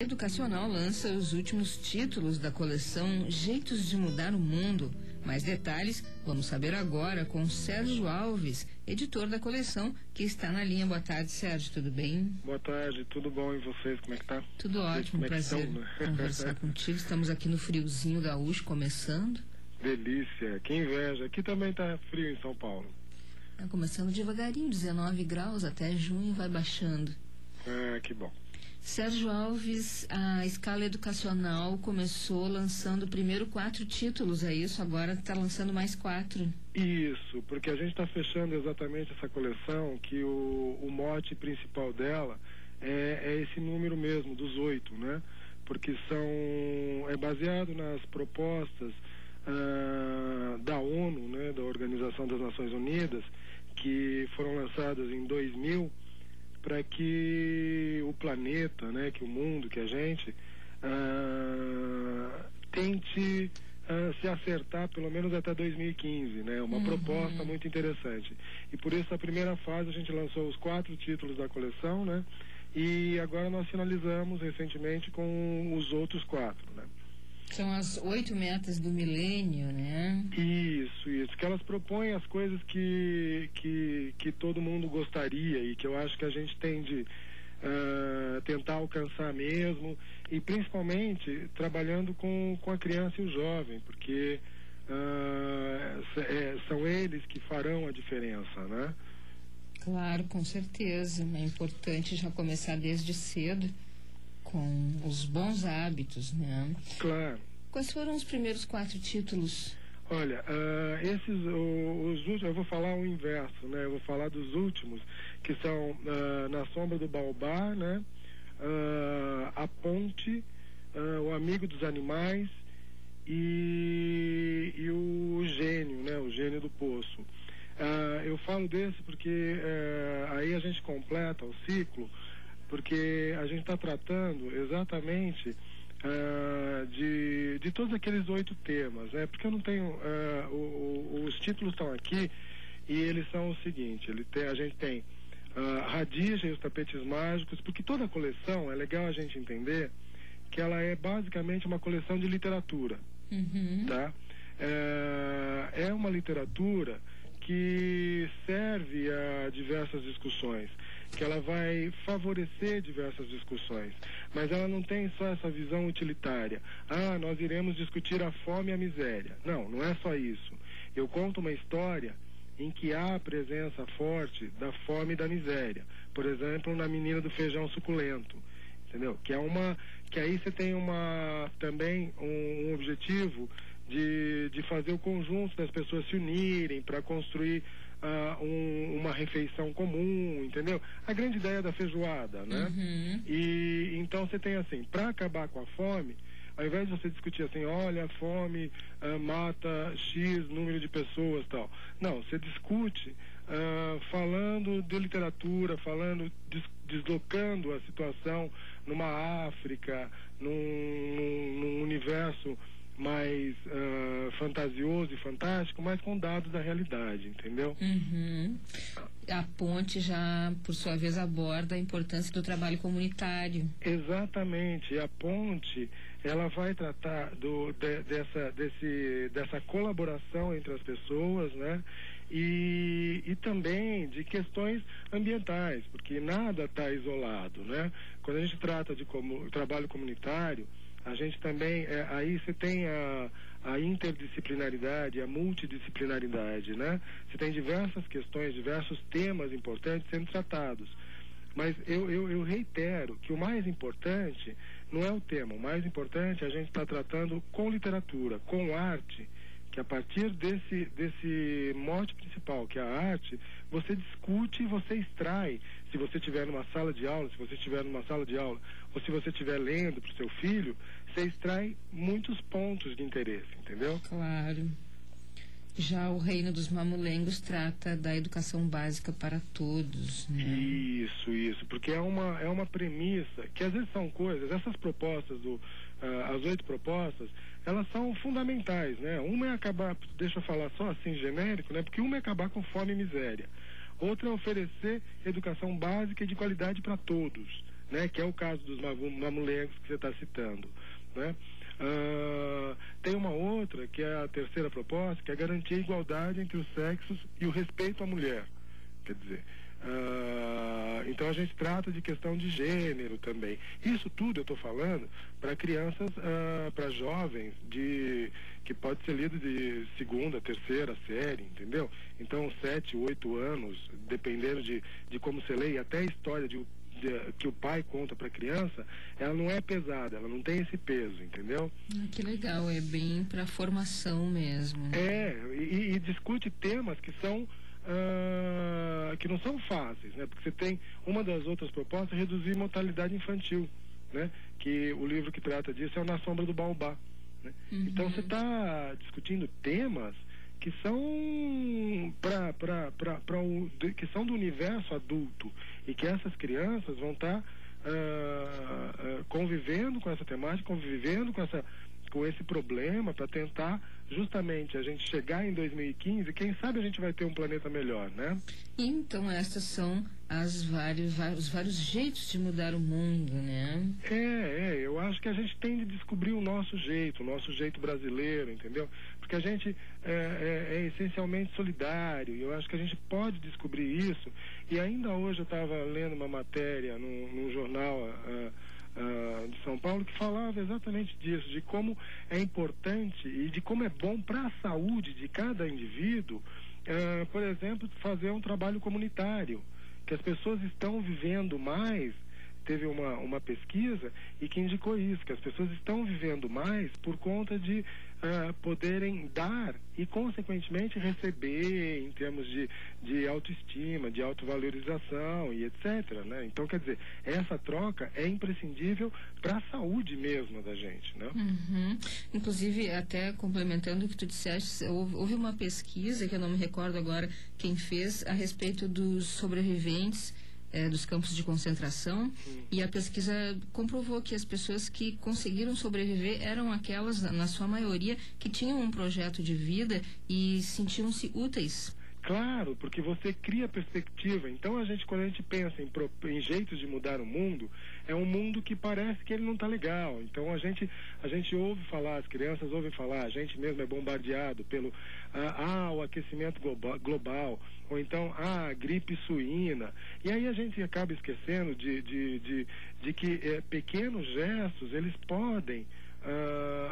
Educacional lança os últimos títulos da coleção Jeitos de Mudar o Mundo. Mais detalhes vamos saber agora com Sérgio Alves, editor da coleção, que está na linha. Boa tarde, Sérgio, tudo bem? Boa tarde, tudo bom, e vocês, como é que tá? Tudo ótimo, prazer conversar contigo. Estamos aqui no friozinho gaúcho começando. Delícia, que inveja, aqui também tá frio em São Paulo. Começando devagarinho, 19 graus, até junho vai baixando. Ah, que bom. Sérgio Alves, a Escala Educacional começou lançando primeiro 4 títulos, é isso? Agora está lançando mais 4. Isso, porque a gente está fechando exatamente essa coleção, que o mote principal dela é esse número mesmo, dos 8, né? Porque é baseado nas propostas da ONU, né, da Organização das Nações Unidas, que foram lançadas em 2000, para que o planeta, né, que o mundo, que a gente tente se acertar pelo menos até 2015, né? Uma proposta muito interessante. E por isso, na primeira fase, a gente lançou os 4 títulos da coleção, né? E agora nós finalizamos recentemente com os outros 4, né? São as 8 metas do milênio, né? Isso, que elas propõem as coisas que todo mundo gostaria e que eu acho que a gente tem de tentar alcançar mesmo, e principalmente trabalhando com a criança e o jovem, porque são eles que farão a diferença, né? Claro, com certeza. É importante já começar desde cedo com os bons hábitos, né? Claro. Quais foram os primeiros 4 títulos? Olha, os últimos, eu vou falar o inverso, né? Eu vou falar dos últimos, que são Na Sombra do Baobá, né? A Ponte, O Amigo dos Animais e o Gênio, né? O Gênio do Poço. Eu falo desse porque aí a gente completa o ciclo, porque a gente está tratando exatamente de todos aqueles 8 temas, né? Porque eu não tenho... os títulos estão aqui e eles são o seguinte: a gente tem Radija e os Tapetes Mágicos, porque toda a coleção, é legal a gente entender que ela é basicamente uma coleção de literatura, tá? É uma literatura que serve a diversas discussões, que ela vai favorecer diversas discussões, mas ela não tem só essa visão utilitária. Nós iremos discutir a fome e a miséria. Não é só isso. Eu conto uma história em que há a presença forte da fome e da miséria. Por exemplo, na Menina do Feijão Suculento, entendeu? Que aí você tem também um objetivo de fazer o conjunto das pessoas se unirem para construir uma refeição comum, entendeu? A grande ideia da feijoada, né? E então você tem assim, para acabar com a fome, ao invés de você discutir assim, olha, a fome mata X número de pessoas, tal. Não, você discute falando de literatura, deslocando a situação numa África, num universo mais fantasioso e fantástico, mas com dados da realidade, entendeu? A Ponte já, por sua vez, aborda a importância do trabalho comunitário. Exatamente. A Ponte, ela vai tratar dessa colaboração entre as pessoas, né? E também de questões ambientais, porque nada está isolado, né? Quando a gente trata de trabalho comunitário, a gente também, aí você tem a interdisciplinaridade, a multidisciplinaridade, né? Você tem diversas questões, diversos temas importantes sendo tratados. Mas eu reitero que o mais importante não é o tema, o mais importante é a gente estar tratando com literatura, com arte, que a partir desse mote principal, que é a arte, você discute e você extrai. Se você estiver numa sala de aula, ou se você estiver lendo para o seu filho, você extrai muitos pontos de interesse, entendeu? Claro. Já o Reino dos Mamulengos trata da educação básica para todos, né? Isso, porque é uma premissa, que às vezes são coisas, essas propostas, as 8 propostas, elas são fundamentais, né? Uma é acabar, deixa eu falar só assim genérico, né? Porque uma é acabar com fome e miséria. Outra é oferecer educação básica e de qualidade para todos, né? Que é o caso dos mamulengos que você está citando, né? Tem uma outra, que é a terceira proposta, que é garantir a igualdade entre os sexos e o respeito à mulher. Quer dizer, então a gente trata de questão de gênero também. Isso tudo eu estou falando para crianças, para jovens que pode ser lido de segunda, terceira série, entendeu? Então 7, 8 anos, dependendo de como você lê, e até a história que o pai conta para a criança, ela não é pesada, ela não tem esse peso, entendeu? Que legal, é bem para formação mesmo. E discute temas que são que não são fáceis, né? Porque você tem uma das outras propostas, reduzir mortalidade infantil, né? Que o livro que trata disso é o Na Sombra do Baobá, né? Então você está discutindo temas que são que são do universo adulto, e que essas crianças vão estar convivendo com essa temática, convivendo com esse problema, para tentar justamente a gente chegar em 2015, quem sabe a gente vai ter um planeta melhor, né? Então essas são os vários jeitos de mudar o mundo, né? Eu acho que a gente tem de descobrir o nosso jeito brasileiro, entendeu? Porque a gente é essencialmente solidário, e eu acho que a gente pode descobrir isso. E ainda hoje eu estava lendo uma matéria num jornal de São Paulo, que falava exatamente disso, de como é importante e de como é bom para a saúde de cada indivíduo, por exemplo, fazer um trabalho comunitário, que as pessoas estão vivendo mais. Teve uma pesquisa e que indicou isso, que as pessoas estão vivendo mais por conta de poderem dar e, consequentemente, receber em termos de autoestima, de autovalorização e etc., né? Então, quer dizer, essa troca é imprescindível para a saúde mesmo da gente, né? Inclusive, até complementando o que tu disseste, houve uma pesquisa, que eu não me recordo agora quem fez, a respeito dos sobreviventes dos campos de concentração, e a pesquisa comprovou que as pessoas que conseguiram sobreviver eram aquelas, na sua maioria, que tinham um projeto de vida e sentiam-se úteis. Claro, porque você cria perspectiva. Então, quando a gente pensa em jeitos de mudar o mundo, é um mundo que parece que ele não está legal. Então, a gente ouve falar, as crianças ouvem falar, a gente mesmo é bombardeado pelo o aquecimento global, ou então a gripe suína. E aí a gente acaba esquecendo de que pequenos gestos, eles podem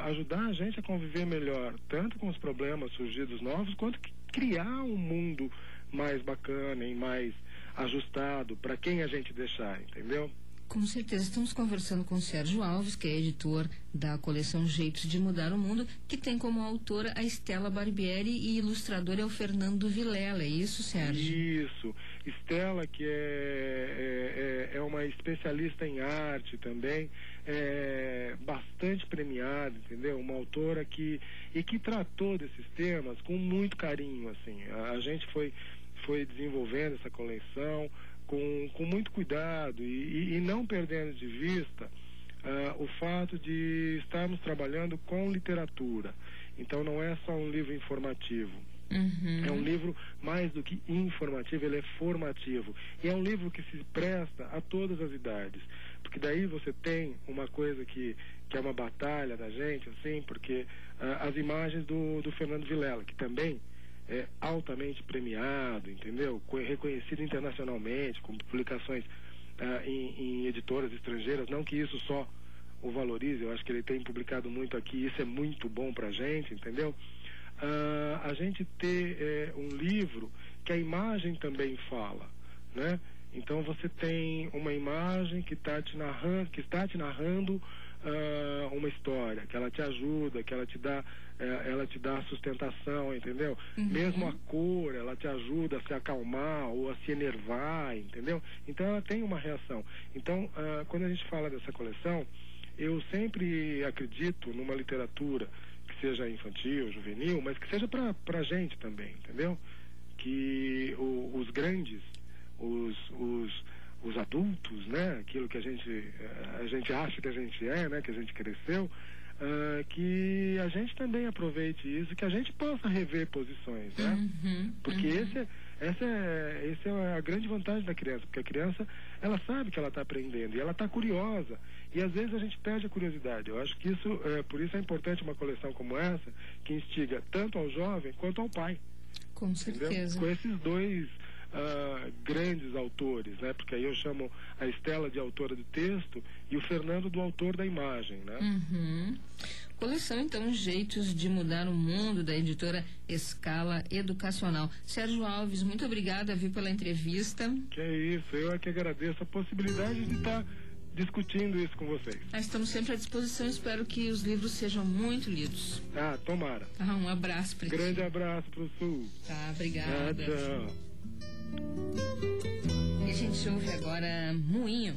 ajudar a gente a conviver melhor, tanto com os problemas surgidos novos, quanto criar um mundo mais bacana e mais ajustado para quem a gente deixar, entendeu? Com certeza. Estamos conversando com o Sérgio Alves, que é editor da coleção Jeitos de Mudar o Mundo, que tem como autora a Estela Barbieri e ilustrador é o Fernando Vilela. É isso, Sérgio? Isso. Estela, que é uma especialista em arte também, bastante premiada, entendeu? Uma autora que tratou desses temas com muito carinho, assim. A gente foi desenvolvendo essa coleção com muito cuidado e não perdendo de vista o fato de estarmos trabalhando com literatura. Então não é só um livro informativo. É um livro mais do que informativo, ele é formativo. E é um livro que se presta a todas as idades. Porque daí você tem uma coisa que é uma batalha da gente, assim, porque as imagens do Fernando Vilela, que também é altamente premiado, entendeu? Reconhecido internacionalmente, com publicações em editoras estrangeiras, não que isso só o valorize, eu acho que ele tem publicado muito aqui, isso é muito bom pra gente, entendeu? A gente ter um livro que a imagem também fala, né? Então você tem uma imagem que está te narrando uma história, que ela te ajuda, que ela te dá sustentação, entendeu? Mesmo a cor, ela te ajuda a se acalmar ou a se enervar, entendeu? Então ela tem uma reação. Então, quando a gente fala dessa coleção, eu sempre acredito numa literatura que seja infantil, juvenil, mas que seja pra gente também, entendeu? Que os grandes, os adultos, né? Aquilo que a gente acha que a gente é, né? Que a gente cresceu, que a gente também aproveite isso, que a gente possa rever posições, né? Porque Essa é a grande vantagem da criança, porque a criança, ela sabe que ela está aprendendo e ela está curiosa. E às vezes a gente perde a curiosidade. Eu acho que por isso é importante uma coleção como essa, que instiga tanto ao jovem quanto ao pai. Com certeza. Entendeu? Com esses dois grandes autores, né? Porque aí eu chamo a Estela de autora do texto e o Fernando do autor da imagem, né? Uhum. Coleção, então, Jeitos de Mudar o Mundo, da editora Escala Educacional. Sérgio Alves, muito obrigada, viu, pela entrevista. Que é isso, eu é que agradeço a possibilidade de estar discutindo isso com vocês. Estamos sempre à disposição, espero que os livros sejam muito lidos. Tomara. Um abraço para ti. Grande abraço pro Sul. Tá, obrigada. Tchau. E a gente ouve agora Moinho.